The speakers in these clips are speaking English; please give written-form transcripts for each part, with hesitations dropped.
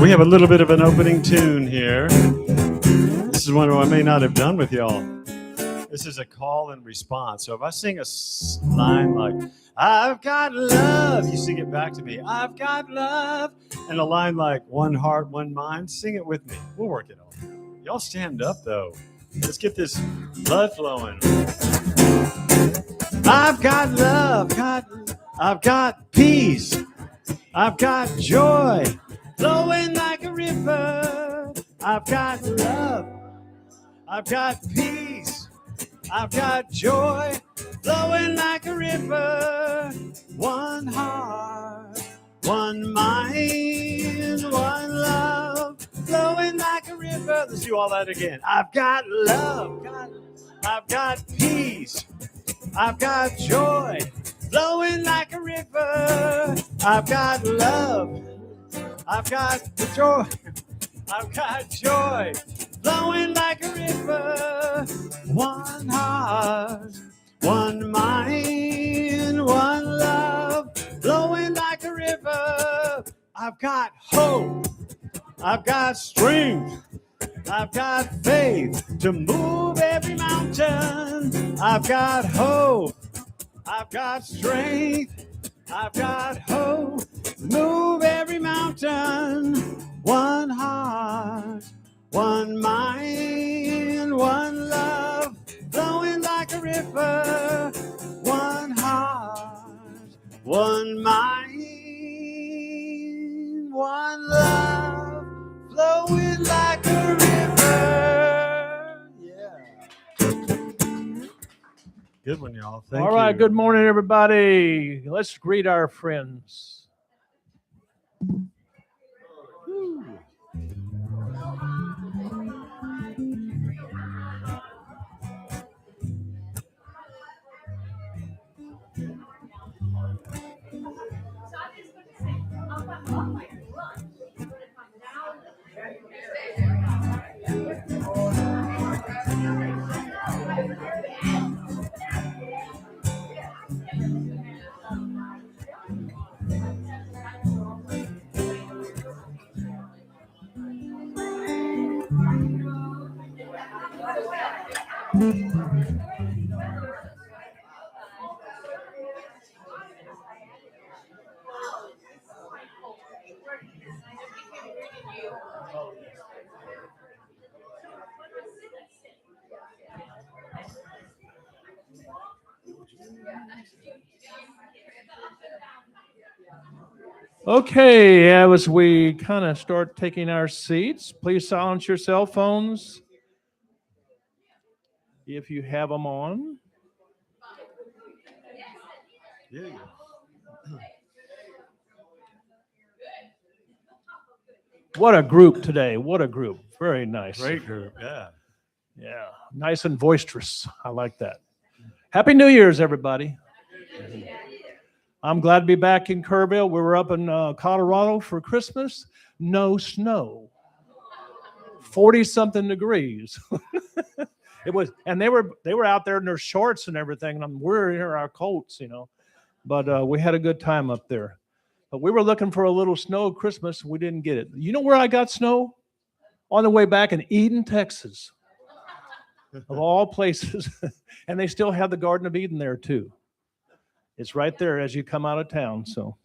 We have a little bit of an opening tune here. This is one I may not have done with y'all. This is a call and response. So if I sing a line like, I've got love, you sing it back to me. I've got love. And a line like, one heart, one mind, sing it with me. We'll work it on. Y'all stand up, though. Let's get this blood flowing. I've got love, I've got peace, I've got joy, flowing like a river. I've got love, I've got peace, I've got joy, flowing like a river. One heart, one mind, one love, flowing like a river. Let's do all that again. I've got love, I've got peace, I've got joy, flowing like a river. I've got love, I've got the joy, I've got joy, flowing like a river. One heart, one mind, one love, flowing like a river. I've got hope, I've got strength, I've got faith to move every mountain. I've got hope, I've got strength, I've got hope, move every mountain. One heart, one mind, one love, flowing like a river. One heart, one mind, one love, flowing like a river. Yeah. Good one, y'all. Thank you. All right. Good morning, everybody. Let's greet our friends. Woo. Okay, as we kind of start taking our seats, please silence your cell phones if you have them on. Yeah. What a group today. What a group. Very nice. Great group. Yeah. Yeah, nice and boisterous. I like that. Happy New Year's, everybody. I'm glad to be back in Kerrville. We were up in Colorado for Christmas. No snow. 40-something degrees. It was, and they were out there in their shorts and everything, and we're in our coats, you know. But we had a good time up there. But we were looking for a little snow at Christmas. We didn't get it. You know where I got snow? On the way back in Eden, Texas. Of all places. And they still have the Garden of Eden there too. It's right there as you come out of town. So,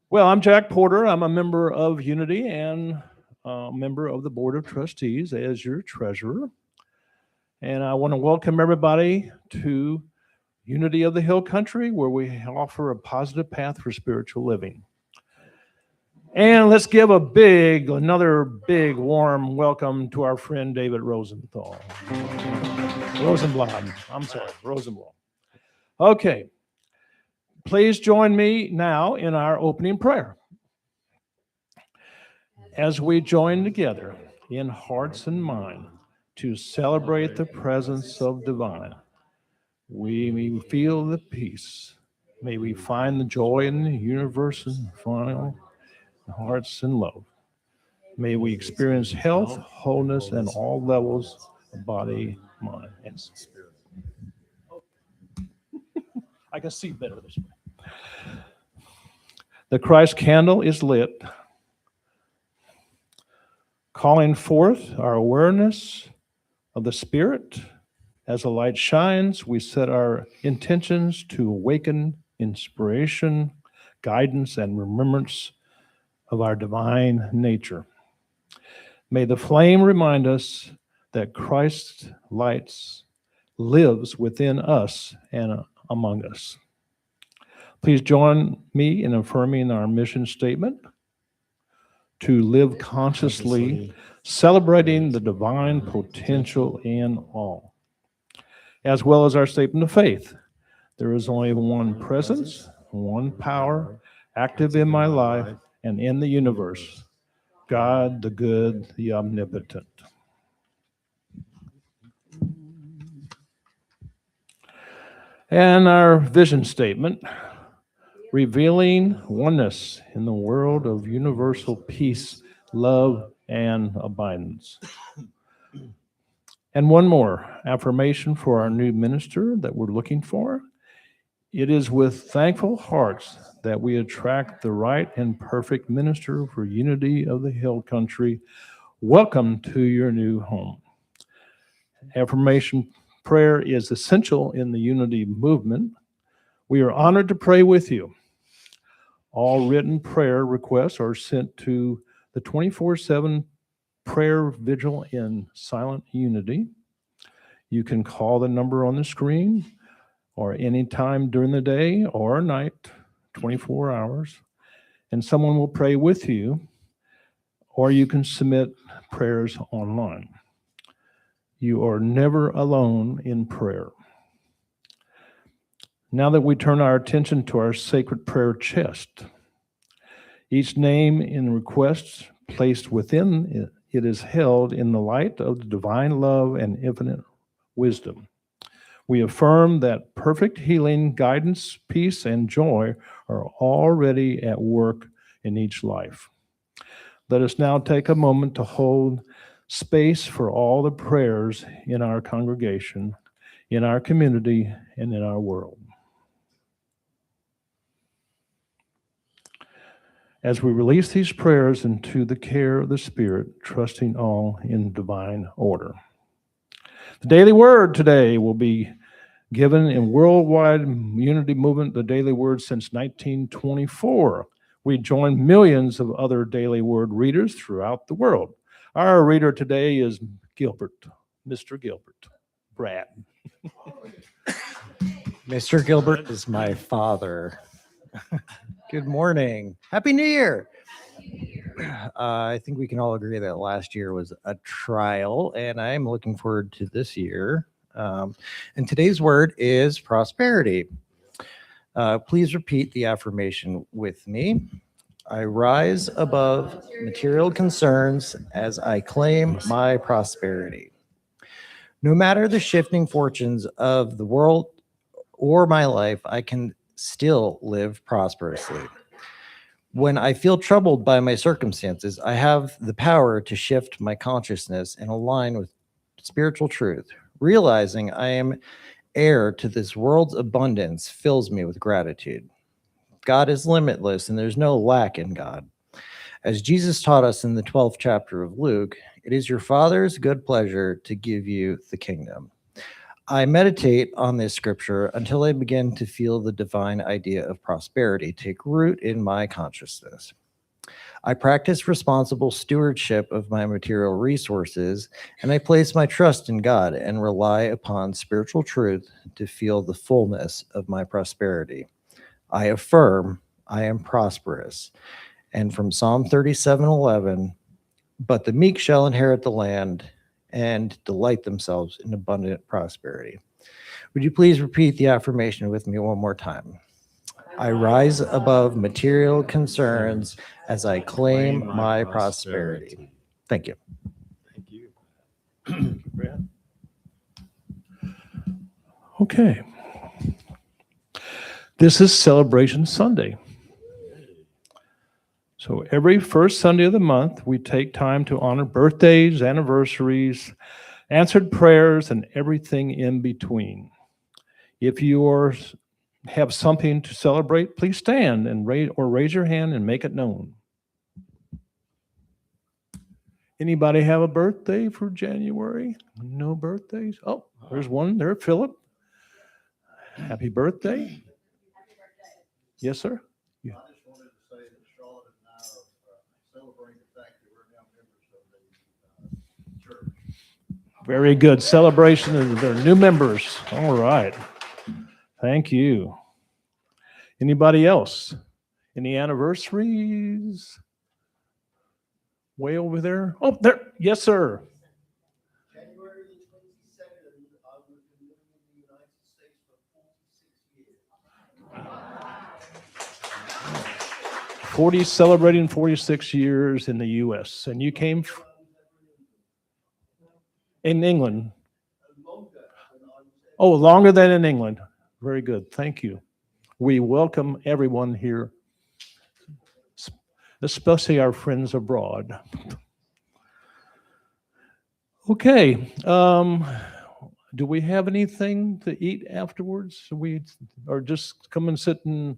well, I'm Jack Porter. I'm a member of Unity and a member of the Board of Trustees as your treasurer. And I want to welcome everybody to Unity of the Hill Country, where we offer a positive path for spiritual living. And let's give another big warm welcome to our friend David Rosenblad. Rosenblad. Okay. Please join me now in our opening prayer. As we join together in hearts and mind to celebrate the presence of divine, we may feel the peace. May we find the joy in the universe and final hearts and love. May we experience health, wholeness, and all levels of body, mind, and spirit. I can see better this way. The Christ candle is lit. calling forth our awareness of the Spirit. As the light shines, we set our intentions to awaken inspiration, guidance, and remembrance of our divine nature. May the flame remind us that Christ's light lives within us and among us. Please join me in affirming our mission statement to live consciously, celebrating the divine potential in all, as well as our statement of faith. There is only one presence, one power, active in my life and in the universe, God, the good, the omnipotent. And our vision statement, revealing oneness in the world of universal peace, love, and abundance. And one more affirmation for our new minister that we're looking for. It is with thankful hearts that we attract the right and perfect minister for unity of the Hill Country. Welcome to your new home. Affirmation prayer is essential in the unity movement. We are honored to pray with you. All written prayer requests are sent to the 24/7 prayer vigil in silent unity. You can call the number on the screen or any time during the day or night, 24 hours, and someone will pray with you, or you can submit prayers online. You are never alone in prayer. Now that we turn our attention to our sacred prayer chest, each name in requests placed within it is held in the light of the divine love and infinite wisdom. We affirm that perfect healing, guidance, peace, and joy are already at work in each life. Let us now take a moment to hold space for all the prayers in our congregation, in our community, and in our world. As we release these prayers into the care of the Spirit, trusting all in divine order. The daily word today will be given in worldwide unity movement, the daily word since 1924. We join millions of other daily word readers throughout the world. Our reader today is Gilbert, Mr. Gilbert, Brad. Mr. Gilbert is my father. Good morning. Happy New Year. I think we can all agree that last year was a trial, and I'm looking forward to this year. And today's word is prosperity. Please repeat the affirmation with me. I rise above material concerns as I claim my prosperity. No matter the shifting fortunes of the world or my life, I can still live prosperously. When I feel troubled by my circumstances, I have the power to shift my consciousness and align with spiritual truth. Realizing I am heir to this world's abundance fills me with gratitude. God is limitless and there's no lack in God. As Jesus taught us in the 12th chapter of Luke, it is your Father's good pleasure to give you the kingdom. I meditate on this scripture until I begin to feel the divine idea of prosperity take root in my consciousness. I practice responsible stewardship of my material resources, and I place my trust in God and rely upon spiritual truth to feel the fullness of my prosperity. I affirm I am prosperous. And from Psalm 37:11, but the meek shall inherit the land and delight themselves in abundant prosperity. Would you please repeat the affirmation with me one more time? I rise above material concerns as I claim my prosperity. Thank you. Thank you. Brad. Okay. This is Celebration Sunday. So every first Sunday of the month, we take time to honor birthdays, anniversaries, answered prayers, and everything in between. If you have something to celebrate, please stand and raise your hand and make it known. Anybody have a birthday for January? No birthdays? Oh, there's one there, Philip. Happy birthday. Yes, sir. Yeah. I just wanted to say that Charlotte and I are celebrating the fact that we're now members of the church. Very good. Celebration of their new members. All right. Thank you. Anybody else? Any anniversaries? Way over there? Oh, there. Yes, sir. January the 22nd, I was living in the United States for 46 years. Celebrating 46 years in the U.S. And you came in England. Oh, longer than in England. Very good. Thank you. We welcome everyone here, especially our friends abroad. Okay. Do we have anything to eat afterwards? Or just come and sit and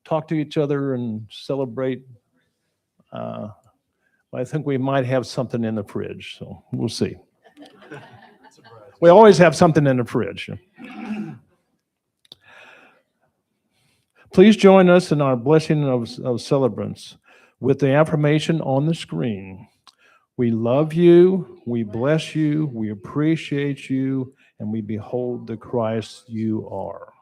talk to each other and celebrate? I think we might have something in the fridge, so we'll see. We always have something in the fridge. Please join us in our blessing of celebrants with the affirmation on the screen. We love you, we bless you, we appreciate you, and we behold the Christ you are.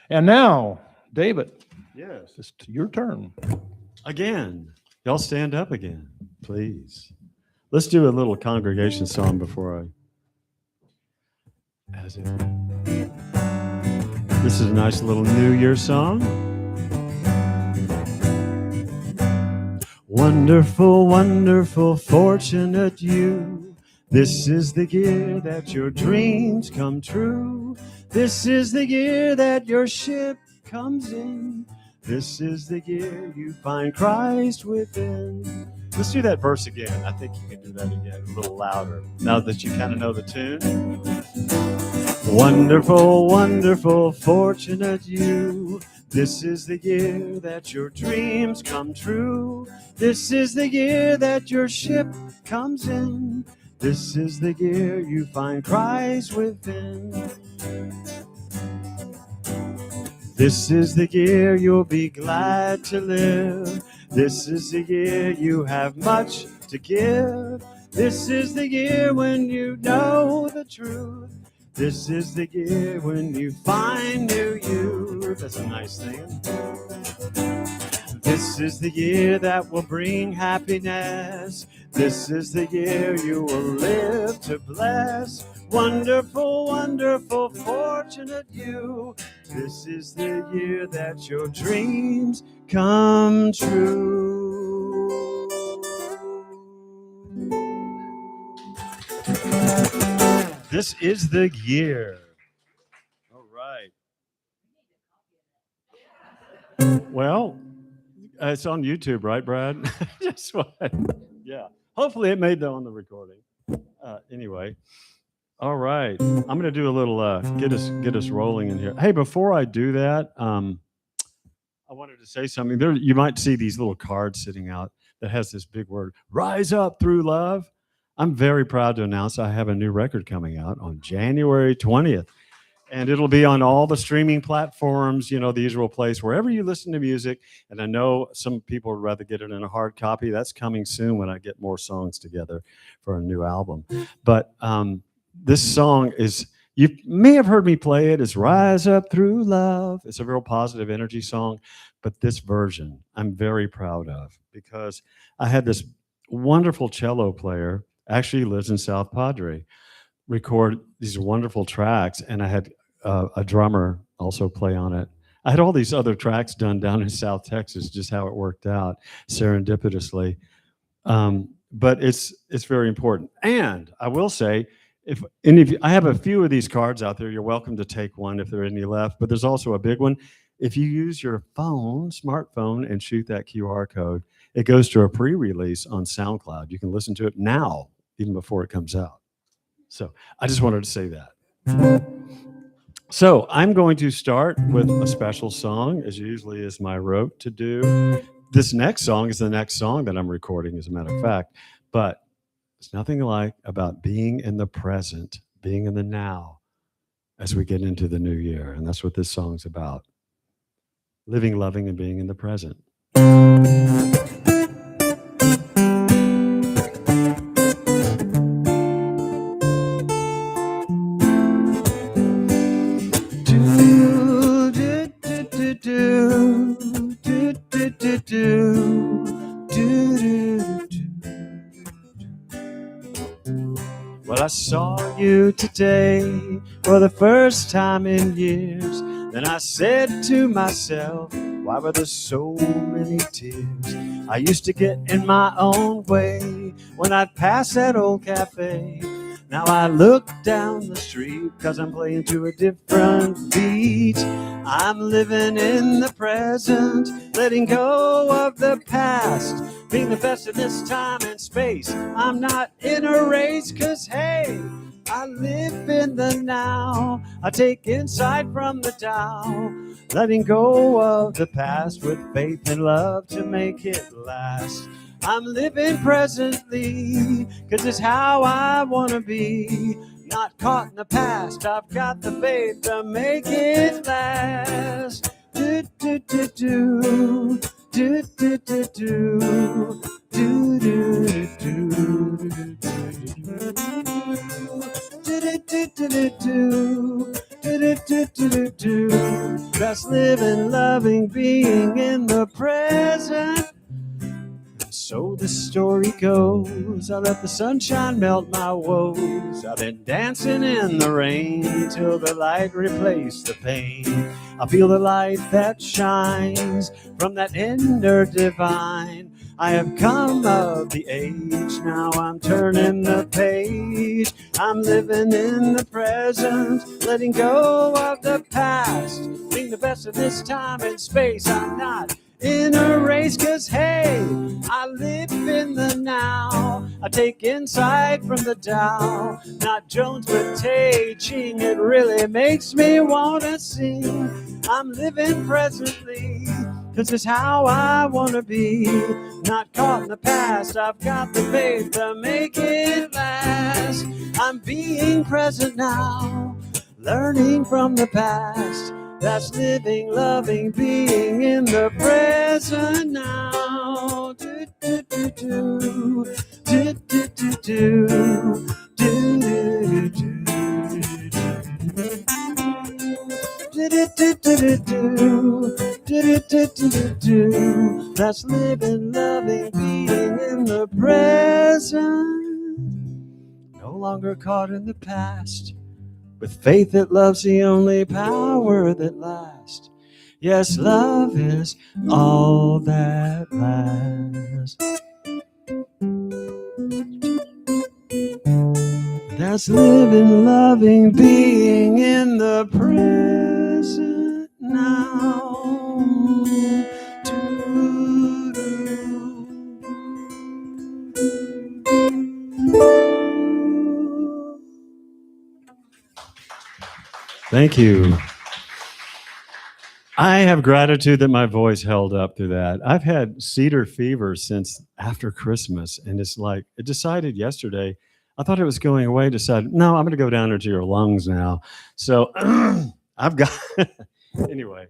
And now, David, Yes. it's your turn. Again. Y'all stand up again, please. Let's do a little congregation song before I. This is a nice little New Year song. Wonderful, wonderful, fortunate you. This is the year that your dreams come true. This is the year that your ship comes in. This is the year you find Christ within. Let's do that verse again. I think you can do that again a little louder now that you kind of know the tune. Wonderful, wonderful, fortunate you. This is the year that your dreams come true. This is the year that your ship comes in. This is the year you find Christ within. This is the year you'll be glad to live. This is the year you have much to give. This is the year when you know the truth. This is the year when you find new you. That's a nice thing. This is the year that will bring happiness. This is the year you will live to bless. Wonderful, wonderful, fortunate you. This is the year that your dreams come true. This is the year. All right. Well, it's on YouTube, right, Brad? Just what? Yeah. Hopefully it made that on the recording. Anyway. All right. I'm going to do a little get us rolling in here. Hey, before I do that, I wanted to say something. There, you might see these little cards sitting out that has this big word, "Rise Up Through Love." I'm very proud to announce I have a new record coming out on January 20th. And it'll be on all the streaming platforms, you know, the usual place, wherever you listen to music. And I know some people would rather get it in a hard copy. That's coming soon when I get more songs together for a new album. But this song is, you may have heard me play it, is "Rise Up Through Love." It's a real positive energy song. But this version I'm very proud of because I had this wonderful cello player, actually he lives in South Padre, record these wonderful tracks, and I had a drummer also play on it. I had all these other tracks done down in South Texas, just how it worked out serendipitously. But it's very important. And I will say, if any of you, I have a few of these cards out there. You're welcome to take one if there are any left. But there's also a big one. If you use your phone, smartphone, and shoot that QR code, it goes to a pre-release on SoundCloud. You can listen to it now, even before it comes out. So I just wanted to say that. So I'm going to start with a special song, as usually is my rote to do. this next song is the next song that I'm recording, as a matter of fact. But it's nothing like about being in the present, being in the now as we get into the new year. And that's what this song's about. Living, loving, and being in the present. Well, I saw you today for the first time in years. Then I said to myself, why were there so many tears? I used to get in my own way when I'd pass that old cafe. Now I look down the street 'cause I'm playing to a different beat. I'm living in the present, letting go of the past, being the best in this time and space. I'm not in a race 'cause hey, I live in the now. I take insight from the Tao, letting go of the past with faith and love to make it last. I'm living presently 'cause it's how I want to be. Not caught in the past, I've got the faith to make it last. Do, do, do, do. Do, do, do, do. Do, do, do, do. Just living, loving, being in the present. So the story goes, I let the sunshine melt my woes. I've been dancing in the rain till the light replaced the pain. I feel the light that shines from that inner divine. I have come of the age, now I'm turning the page. I'm living in the present, letting go of the past, being the best of this time and space. I'm not in a race 'cause hey, I live in the now. I take insight from the Tao, not Jones but Tai Ching. It really makes me wanna sing. I'm living presently 'cause it's how I wanna be. Not caught in the past, I've got the faith to make it last. I'm being present now, learning from the past. That's living, loving, being in the present now. Do, do, do, do. Do, do, do, do. Do, do, do, do. Do, do, do, do, do. Do, do, do, do. That's living, loving, being in the present. No longer caught in the past. With faith that love's the only power that lasts. Yes, love is all that lasts. That's living, loving, being in the present now. Thank you. I have gratitude that my voice held up through that. I've had cedar fever since after Christmas, and it's like, it decided yesterday, I thought it was going away, decided, no, I'm going to go down into your lungs now. So I've got, anyway,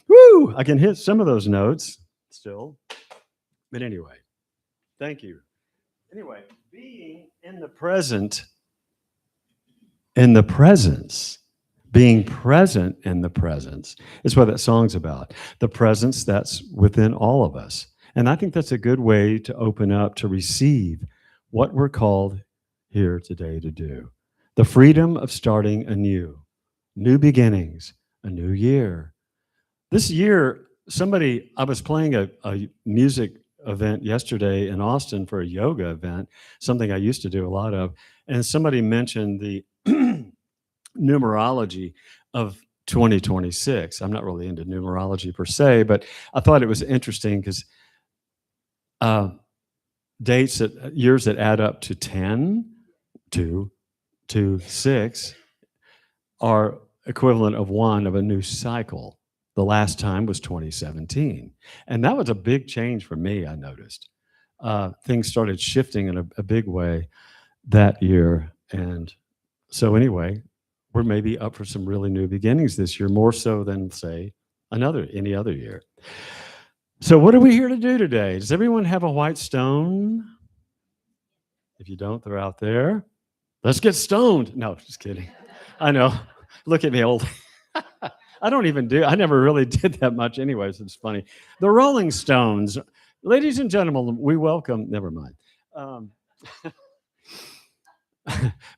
woo, I can hit some of those notes still. But anyway, thank you. Anyway, being in the present, in the presence. Being present in the presence is what that song's about. The presence that's within all of us. And I think that's a good way to open up to receive what we're called here today to do. The freedom of starting anew, new beginnings, a new year. This year, I was playing a music event yesterday in Austin for a yoga event, something I used to do a lot of. And somebody mentioned the numerology of 2026. I'm not really into numerology per se, but I thought it was interesting because years that add up to 10, 2, 6 are equivalent of one of a new cycle. The last time was 2017. And that was a big change for me, I noticed. Things started shifting in a big way that year. And so anyway, we're maybe up for some really new beginnings this year, more so than, say, any other year. So what are we here to do today? Does everyone have a white stone? If you don't, they're out there. Let's get stoned. No, just kidding. I know. Look at me, old. I never really did that much anyways. It's funny. The Rolling Stones. Ladies and gentlemen, we welcome, never mind.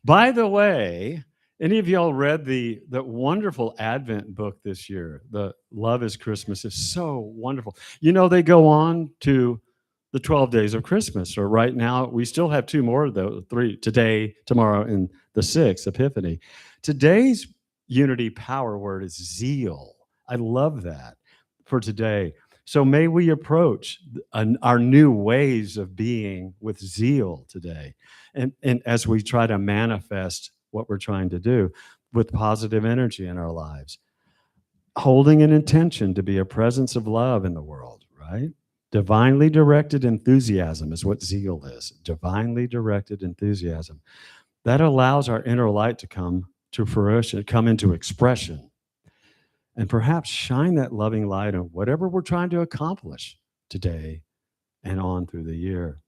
By the way, any of y'all read the wonderful Advent book this year? The Love is Christmas is so wonderful. You know, they go on to the 12 days of Christmas, or right now, we still have two more of those, three, today, tomorrow, and the 6th, Epiphany. Today's unity power word is zeal. I love that for today. So may we approach our new ways of being with zeal today. And as we try to manifest what we're trying to do with positive energy in our lives, holding an intention to be a presence of love in the world, right? Divinely directed enthusiasm is what zeal is. Divinely directed enthusiasm. That allows our inner light to come to fruition, come into expression, and perhaps shine that loving light on whatever we're trying to accomplish today and on through the year.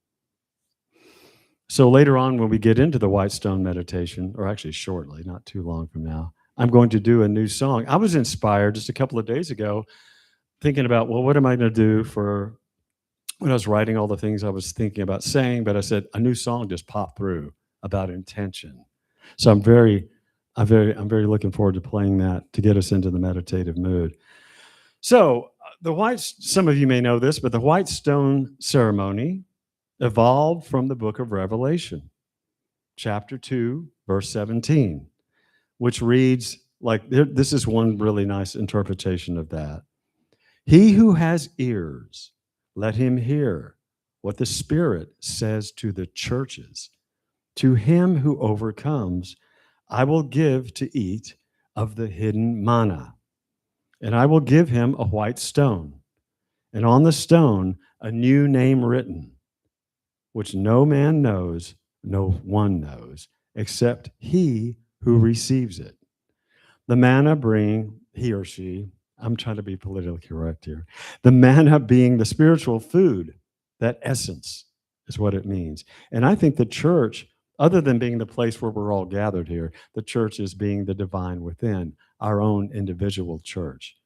So later on, when we get into the White Stone meditation, or actually shortly, not too long from now, I'm going to do a new song. I was inspired just a couple of days ago thinking about, well, what am I going to do for when I was writing all the things I was thinking about saying, but I said a new song just popped through about intention. So I'm very looking forward to playing that to get us into the meditative mood. So some of you may know this, but the White Stone ceremony evolved from the book of Revelation, chapter 2, verse 17, which reads like, this is one really nice interpretation of that. He who has ears, let him hear what the Spirit says to the churches. To him who overcomes, I will give to eat of the hidden manna, and I will give him a white stone, and on the stone a new name written, which no man knows, no one knows, except he who receives it. The manna bring he or she, I'm trying to be politically correct here, the manna being the spiritual food, that essence is what it means. And I think the church, other than being the place where we're all gathered here, the church is being the divine within, our own individual church,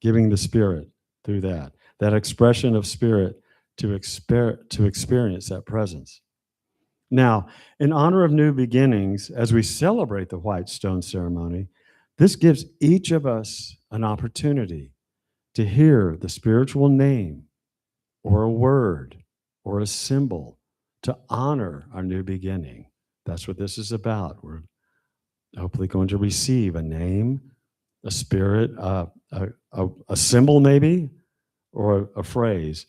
giving the Spirit through that expression of Spirit to experience that presence. Now, in honor of new beginnings, as we celebrate the White Stone ceremony, this gives each of us an opportunity to hear the spiritual name or a word or a symbol to honor our new beginning. That's what this is about. We're hopefully going to receive a name, a spirit, a symbol maybe, or a phrase.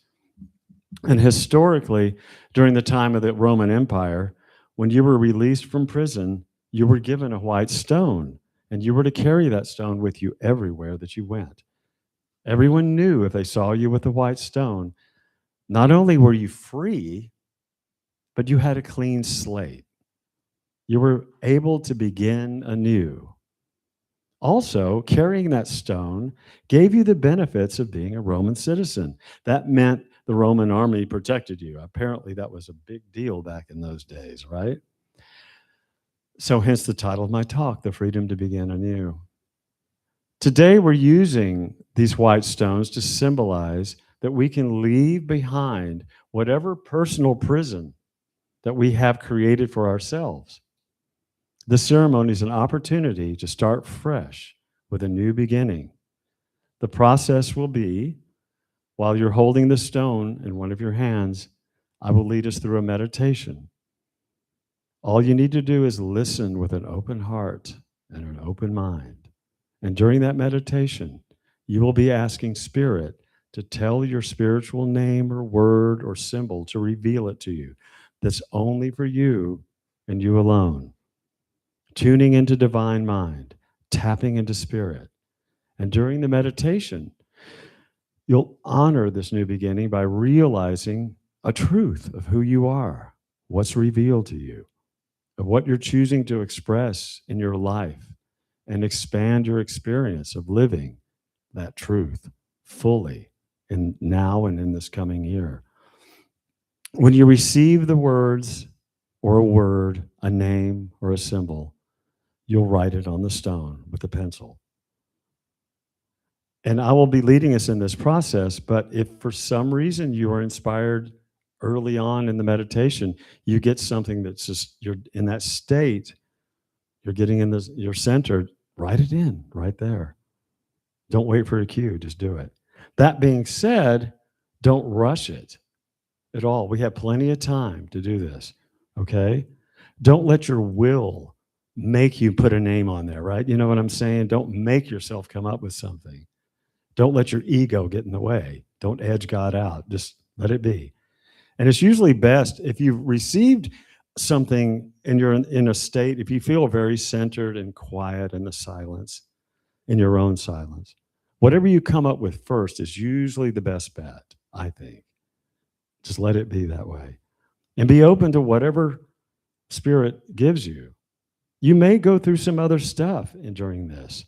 And historically, during the time of the Roman Empire, when you were released from prison, you were given a white stone, and you were to carry that stone with you everywhere that you went. Everyone knew if they saw you with a white stone, not only were you free, but you had a clean slate. You were able to begin anew. Also, carrying that stone gave you the benefits of being a Roman citizen. That meant the Roman army protected you. Apparently, that was a big deal back in those days, right? So hence the title of my talk, The Freedom to Begin Anew. Today, we're using these white stones to symbolize that we can leave behind whatever personal prison that we have created for ourselves. The ceremony is an opportunity to start fresh with a new beginning. The process will be, while you're holding the stone in one of your hands, I will lead us through a meditation. All you need to do is listen with an open heart and an open mind. And during that meditation, you will be asking Spirit to tell your spiritual name or word or symbol to reveal it to you. That's only for you and you alone. Tuning into divine mind, tapping into Spirit, And during the meditation, you'll honor this new beginning by realizing a truth of who you are, what's revealed to you, of what you're choosing to express in your life, and expand your experience of living that truth fully in now and in this coming year. When you receive the words or a word, a name or a symbol, you'll write it on the stone with a pencil. And I will be leading us in this process, but if for some reason you are inspired early on in the meditation, you get something that's just, you're in that state, you're getting in this, you're centered, write it in right there. Don't wait for a cue, just do it. That being said, don't rush it at all. We have plenty of time to do this, okay? Don't let your will make you put a name on there, right? You know what I'm saying? Don't make yourself come up with something. Don't let your ego get in the way. Don't edge God out. Just let it be. And it's usually best if you've received something and you're in a state, if you feel very centered and quiet in the silence, in your own silence, whatever you come up with first is usually the best bet, I think. Just let it be that way. And be open to whatever Spirit gives you. You may go through some other stuff during this.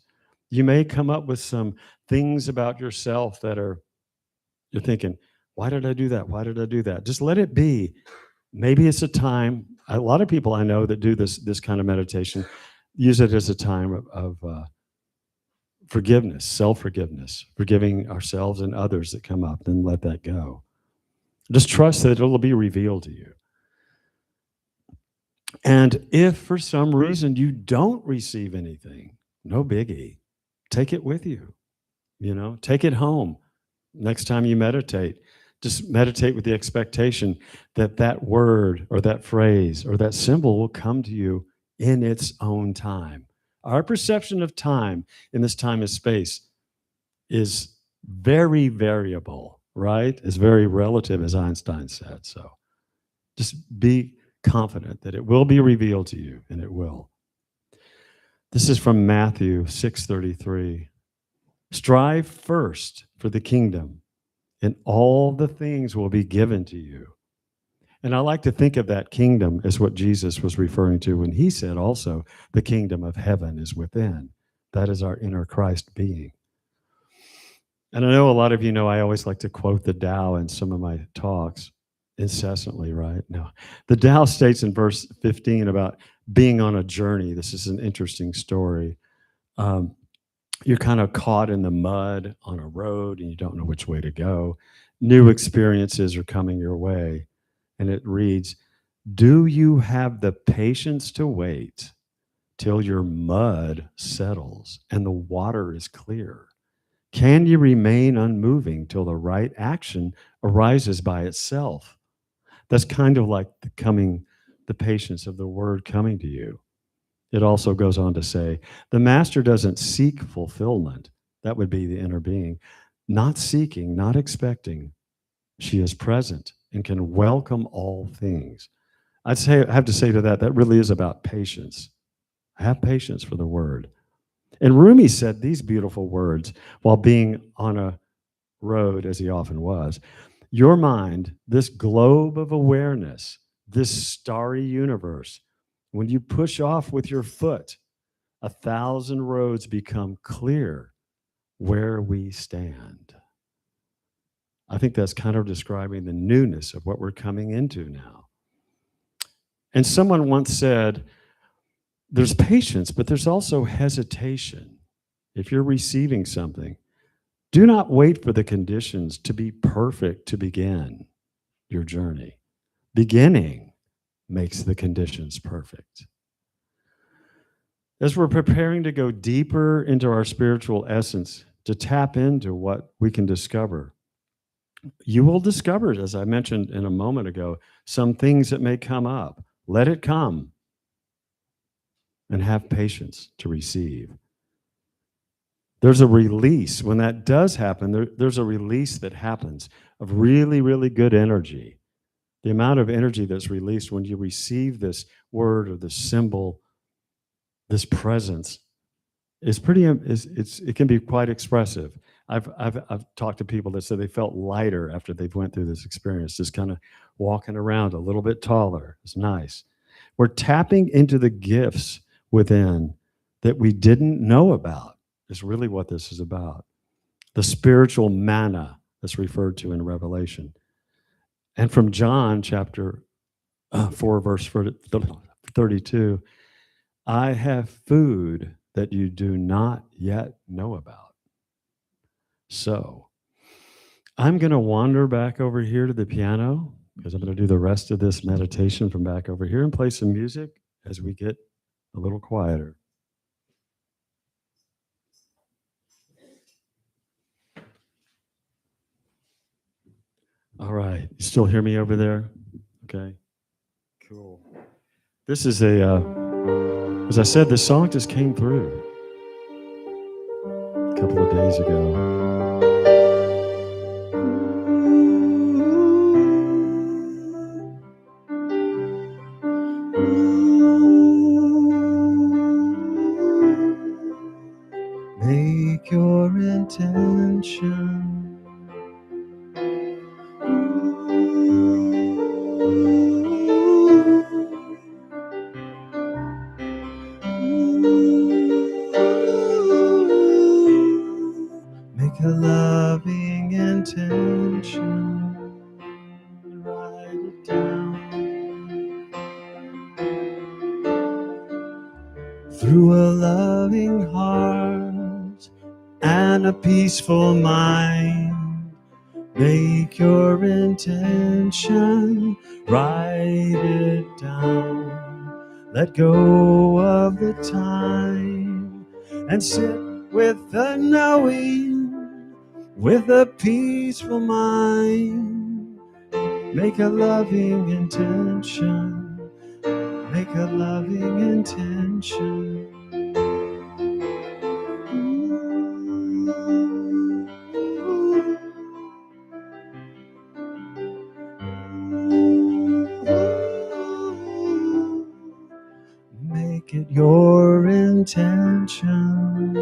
You may come up with some things about yourself that are, you're thinking, why did I do that? Why did I do that? Just let it be. Maybe it's a time. A lot of people I know that do this kind of meditation use it as a time of forgiveness, self-forgiveness, forgiving ourselves and others that come up, then let that go. Just trust that it'll be revealed to you. And if for some reason you don't receive anything, no biggie. Take it with you, take it home. Next time you meditate, just meditate with the expectation that that word or that phrase or that symbol will come to you in its own time. Our perception of time in this time and space is very variable, right? It's very relative, as Einstein said. So just be confident that it will be revealed to you, and it will. This is from Matthew 6:33. Strive first for the kingdom, and all the things will be given to you. And I like to think of that kingdom as what Jesus was referring to when he said also, the kingdom of heaven is within. That is our inner Christ being. And I know a lot of you know I always like to quote the Tao in some of my talks incessantly, right? No. The Tao states in verse 15 about being on a journey. This is an interesting story. You're kind of caught in the mud on a road and you don't know which way to go. New experiences are coming your way. And it reads, do you have the patience to wait till your mud settles and the water is clear? Can you remain unmoving till the right action arises by itself? That's kind of like the patience of the word coming to you. It also goes on to say, the master doesn't seek fulfillment. That would be the inner being. Not seeking, not expecting. She is present and can welcome all things. I have to say to that really is about patience. Have patience for the word. And Rumi said these beautiful words while being on a road, as he often was. Your mind, this globe of awareness, this starry universe, when you push off with your foot, 1,000 roads become clear where we stand. I think that's kind of describing the newness of what we're coming into now. And someone once said, there's patience, but there's also hesitation. If you're receiving something, do not wait for the conditions to be perfect to begin your journey. Beginning makes the conditions perfect. As we're preparing to go deeper into our spiritual essence, to tap into what we can discover, you will discover, as I mentioned in a moment ago, some things that may come up. Let it come and have patience to receive. There's a release. When that does happen, there's a release that happens of really, really good energy. The amount of energy that's released when you receive this word or this symbol, this presence, is pretty. It can be quite expressive. I've talked to people that said they felt lighter after they've went through this experience. Just kind of walking around a little bit taller. It's nice. We're tapping into the gifts within that we didn't know about. Is really what this is about. The spiritual manna that's referred to in Revelation, and from John chapter 4, verse 32. I have food that you do not yet know about. So I'm going to wander back over here to the piano because I'm going to do the rest of this meditation from back over here and play some music as we get a little quieter. All right. You still hear me over there? Okay. Cool. This is as I said, this song just came through a couple of days ago. Make your intention. Make a loving intention. Write it down. Through a loving heart and a peaceful mind. Make your intention, write it down. Let go of the time and sit with the knowing, with a peaceful mind. Make a loving intention, make a loving intention. Make it your intention.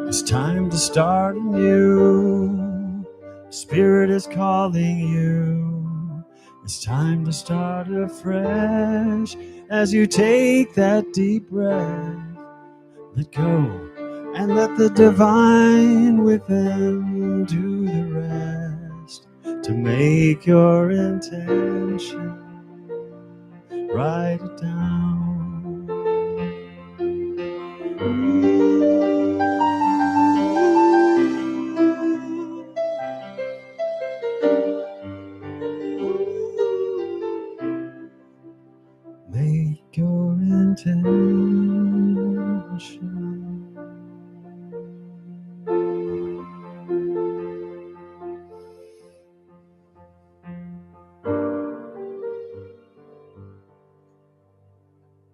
It's time to start anew. Spirit is calling you. It's time to start afresh as you take that deep breath. Let go and let the divine within do the rest. To make your intention, write it down. Make your intention.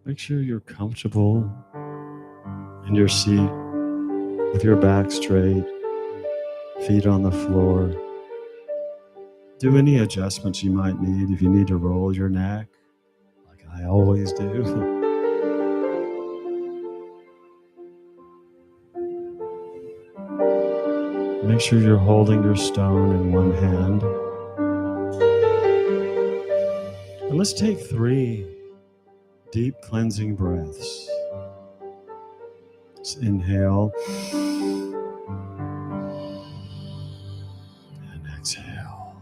Make sure you're comfortable in your seat with your back straight, feet on the floor. Do any adjustments you might need if you need to roll your neck, like I always do. Make sure you're holding your stone in one hand. And let's take 3 deep cleansing breaths. Let's inhale and exhale.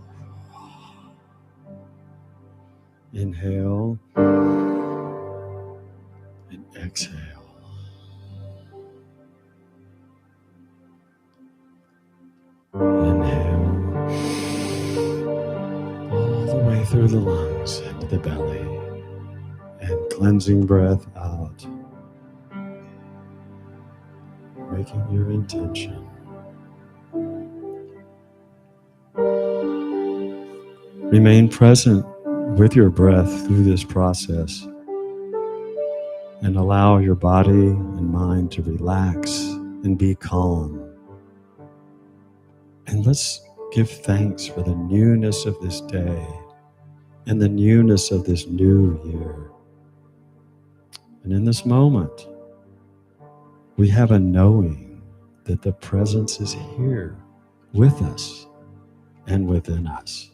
Inhale and exhale. Inhale all the way through the lungs into the belly, and cleansing breath out. Making your intention. Remain present with your breath through this process and allow your body and mind to relax and be calm. And let's give thanks for the newness of this day in the newness of this new year. And in this moment, we have a knowing that the presence is here with us and within us.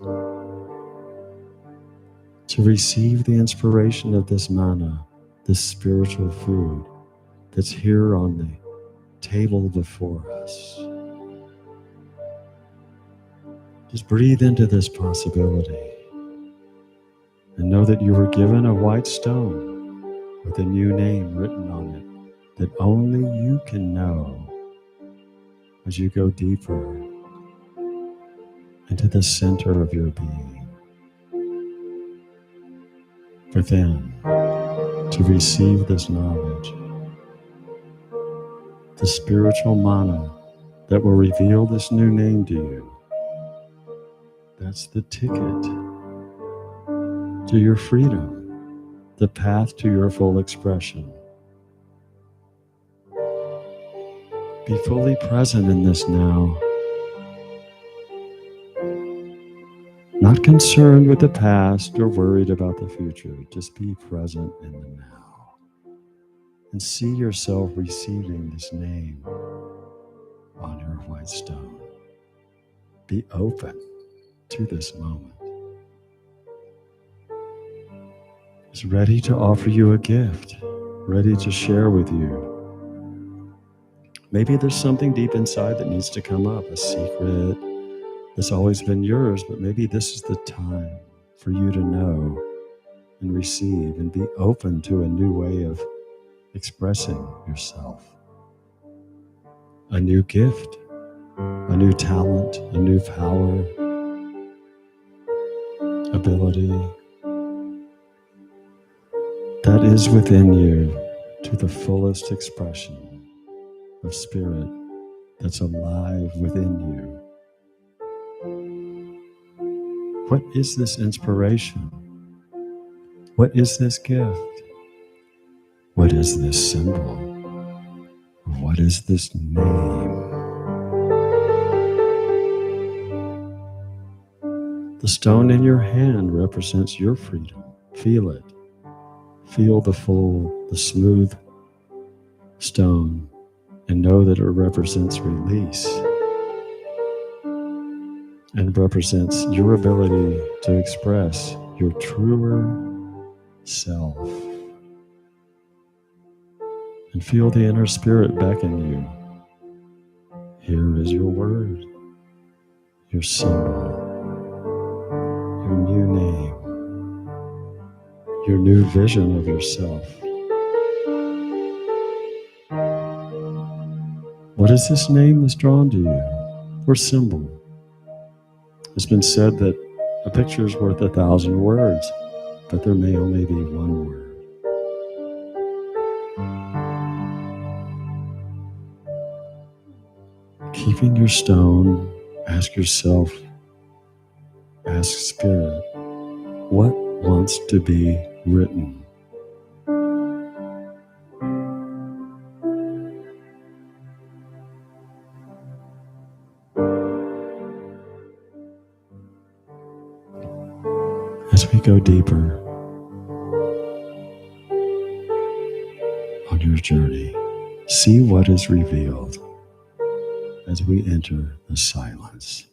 To receive the inspiration of this manna, this spiritual food that's here on the table before us. Just breathe into this possibility and know that you were given a white stone with a new name written on it that only you can know as you go deeper into the center of your being. For then, to receive this knowledge, the spiritual manna that will reveal this new name to you, that's the ticket to your freedom, the path to your full expression. Be fully present in this now, not concerned with the past or worried about the future. Just be present in the now and see yourself receiving this name on your white stone. Be open to this moment. It's ready to offer you a gift, ready to share with you. Maybe there's something deep inside that needs to come up, a secret that's always been yours, but maybe this is the time for you to know and receive and be open to a new way of expressing yourself. A new gift, a new talent, a new power, ability that is within you to the fullest expression of spirit that's alive within you. What is this inspiration? What is this gift? What is this symbol? What is this name? The stone in your hand represents your freedom. Feel it. Feel the smooth stone, and know that it represents release and represents your ability to express your truer self. And feel the inner spirit beckon you. Here is your word, your symbol, your new name, your new vision of yourself. What is this name that's drawn to you, or symbol? It's been said that a picture is worth 1,000 words, but there may only be one word. Keeping your stone, ask yourself, ask Spirit, what wants to be written? As we go deeper on your journey, see what is revealed as we enter the silence.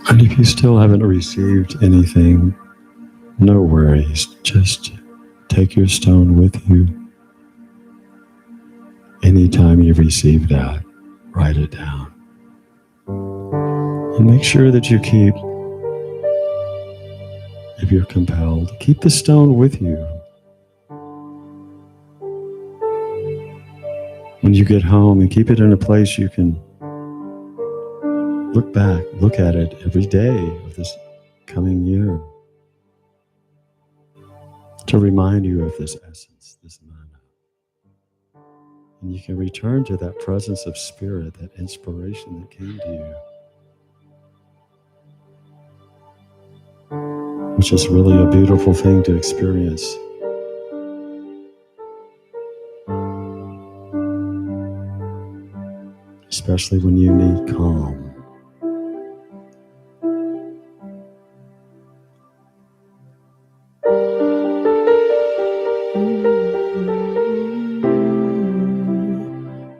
And if you still haven't received anything, no worries. Just take your stone with you. Anytime you receive that, write it down. And make sure that you keep, if you're compelled, keep the stone with you. When you get home, and keep it in a place you can look back, look at it every day of this coming year to remind you of this essence, this mana. And you can return to that presence of spirit, that inspiration that came to you, which is really a beautiful thing to experience. Especially when you need calm.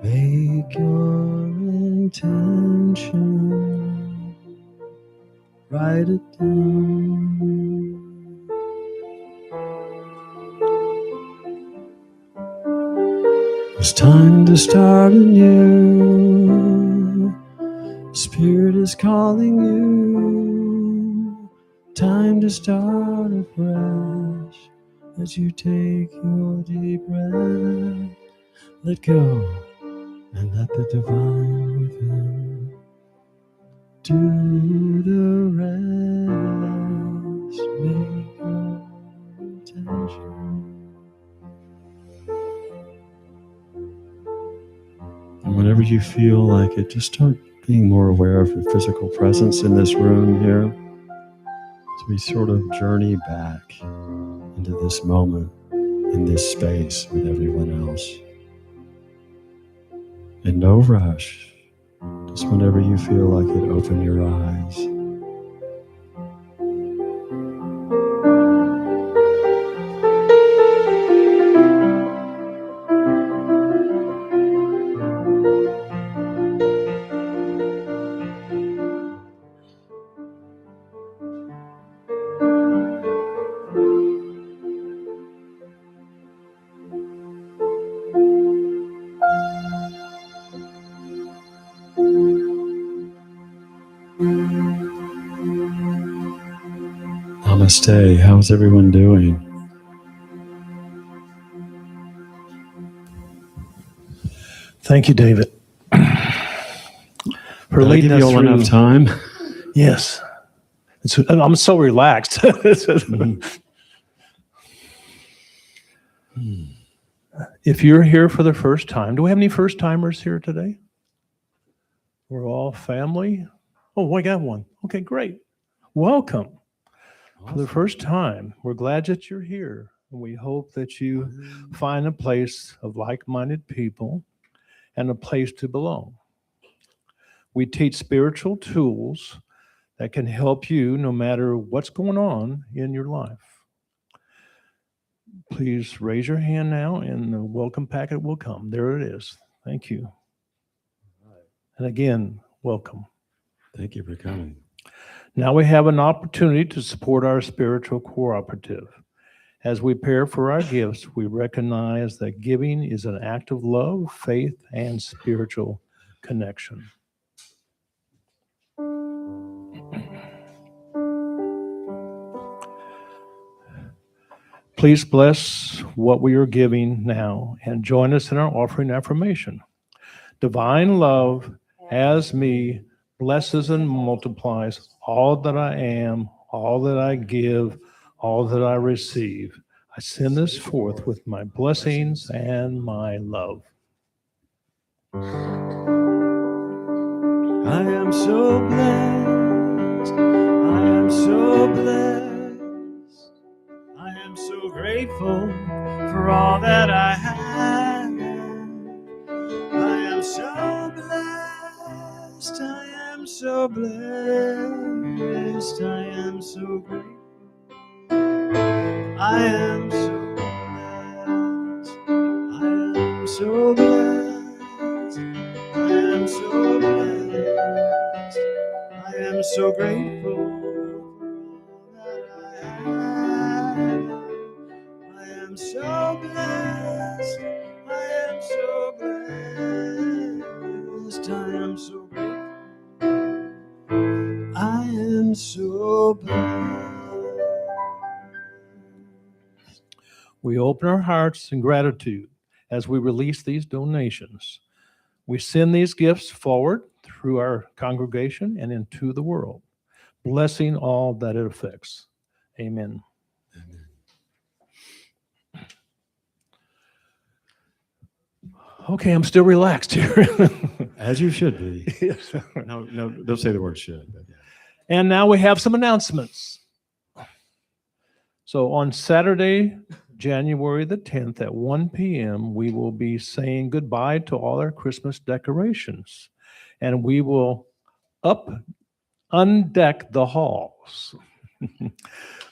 Make your intention, write it down. It's time to start anew. Spirit is calling you. Time to start afresh as you take your deep breath. Let go and let the divine within do the rest. Make your intention. And whenever you feel like it, just start being more aware of your physical presence in this room here. So we sort of journey back into this moment, in this space with everyone else. And no rush. Just whenever you feel like it, open your eyes. Namaste. How's everyone doing? Thank you, David, for Did I leading give you us all through. enough time? Yes, I'm so relaxed. If you're here for the first time, do we have any first timers here today? We're all family. Oh, we got one. Okay, great. Welcome. for the first time. We're glad that you're here. And we hope that you find a place of like-minded people and a place to belong. We teach spiritual tools that can help you no matter what's going on in your life. Please raise your hand now and the welcome packet will come. There it is. Thank you. And again, welcome. Thank you for coming. Now we have an opportunity to support our spiritual cooperative. As we prepare for our gifts, we recognize that giving is an act of love, faith, and spiritual connection. Please bless what we are giving now and join us in our offering affirmation. Divine love, as me, blesses and multiplies all that I am, all that I give, all that I receive. I send this forth with my blessings and my love. I am so blessed. I am so blessed. I am so grateful for all that I have. I am so blessed. I am so blessed. I am so grateful. I am so blessed. I am so blessed. I am so blessed. I am so grateful for all that I have. I am so blessed. I am so blessed. I am so grateful. I am so blessed. We open our hearts in gratitude as we release these donations. We send these gifts forward through our congregation and into the world, blessing all that it affects. Amen. Okay, I'm still relaxed here. As you should be. Yes. No, don't say the word should. But yeah. And now we have some announcements. So on Saturday, January the 10th at 1 p.m., we will be saying goodbye to all our Christmas decorations. And we will undeck the halls.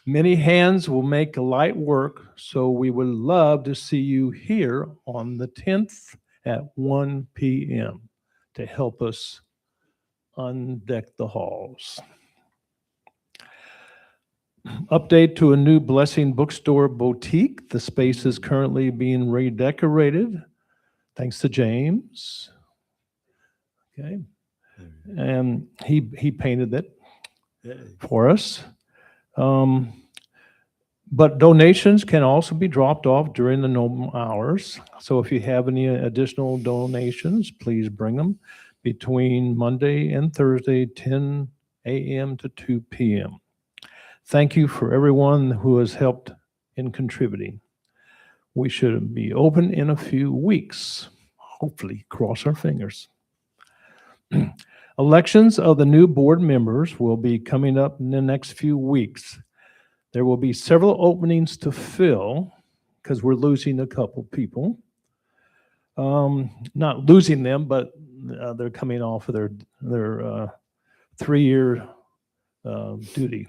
Many hands will make light work, so we would love to see you here on the 10th at 1 p.m. to help us undeck the halls. Update to a new Blessing Bookstore boutique. The space is currently being redecorated, thanks to James. Okay, and he painted it for us. But donations can also be dropped off during the normal hours. So if you have any additional donations, please bring them between Monday and Thursday, 10 a.m. to 2 p.m. Thank you for everyone who has helped in contributing. We should be open in a few weeks. Hopefully, cross our fingers. Elections of the new board members will be coming up in the next few weeks. There will be several openings to fill because we're losing a couple people. Not losing them, but they're coming off of their 3-year duty.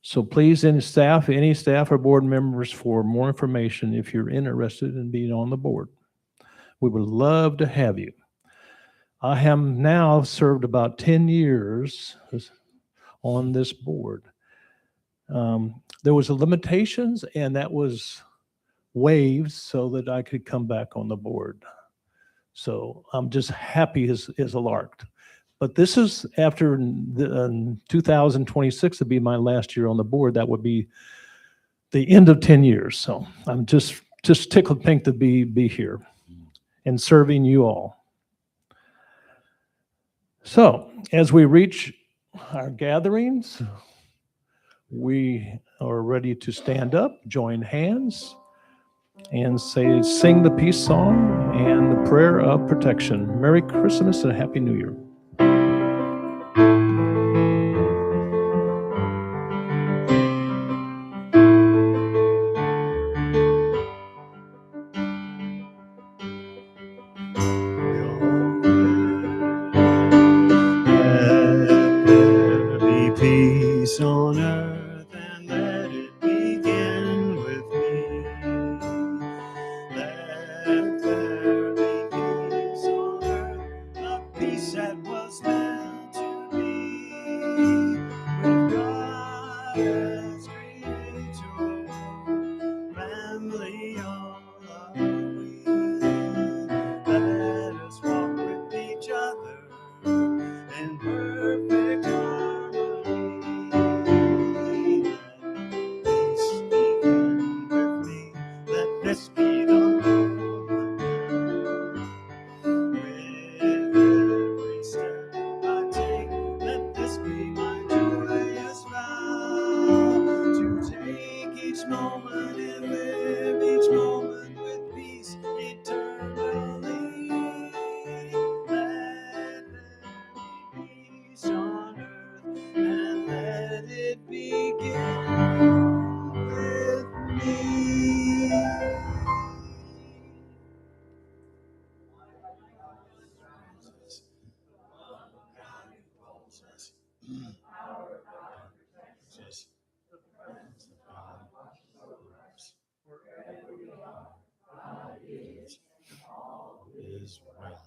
So please, any staff or board members, for more information if you're interested in being on the board. We would love to have you. I have now served about 10 years on this board. There was a limitations, and that was waived so that I could come back on the board. So I'm just happy as a lark. But this is after 2026 would be my last year on the board. That would be the end of 10 years. So I'm just tickled pink to be here and serving you all. So as we reach our gatherings, we are ready to stand up, join hands, and sing the peace song and the prayer of protection. Merry Christmas and Happy New Year. Let's create your family all of we. Let us walk with each other in perfect harmony. Let peace begin with me. Let this be the moment. With every step I take, let this be my joyous vow. To take each moment and live each moment with peace eternally. Let there be peace on earth, and let it begin with me. Is well.